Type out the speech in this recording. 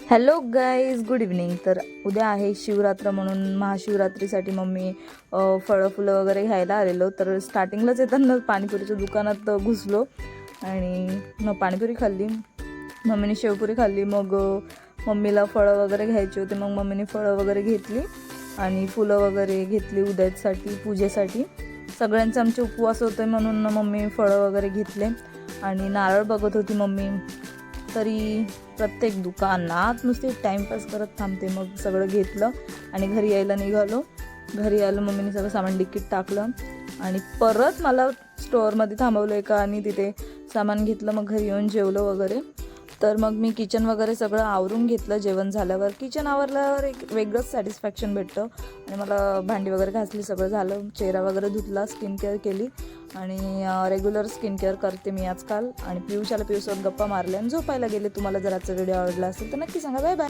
Hello guys, good evening. तर उद्या आहे शिवरात्र, म्हणून महाशिवरात्रीसाठी मम्मी फळं फुलं वगैरे घ्यायला आलेलो. तर स्टार्टिंगलाच येताना पाणीपुरीच्या दुकानात घुसलो आणि मग पाणीपुरी खाल्ली. मम्मीने शेवपुरी खाल्ली. मग मम्मीला फळं वगैरे घ्यायची होते. मग मम्मीने फळं वगैरे घेतली आणि फुलं वगैरे घेतली उद्यासाठी पूजेसाठी. सगळ्यांचे आमचे उपवास होते म्हणून मम्मी फळं वगैरे घेतले आणि नारळ बघत होती मम्मी. तरी प्रत्येक दुकानात नुसती टाईमपास करत थांबते. मग सगळं घेतलं आणि घरी यायला निघालो. घरी आलो, मम्मीने सगळं सामान डिक्कीत टाकलं आणि परत मला स्टोअरमध्ये थांबवलं एका आणि तिथे सामान घेतलं. मग घरी येऊन जेवलो वगैरे. तर मग मी किचन वगैरे सगळं आवरून घेतलं. जेवण झाल्यावर किचन आवरल्यावर एक वेगळंच सॅटिस्फॅक्शन भेटतं आणि मला भांडी वगैरे घासली, सगळं झालं. चेहरा वगैरे धुतला, स्किन केअर केली आणि रेग्युलर स्किन केअर करते मी आजकाल. आणि पियुषसोबत गप्पा मारल्या आणि झोपायला गेले. तुम्हाला जर आजचा व्हिडिओ आवडला असेल तर नक्की सांगा. Bye bye.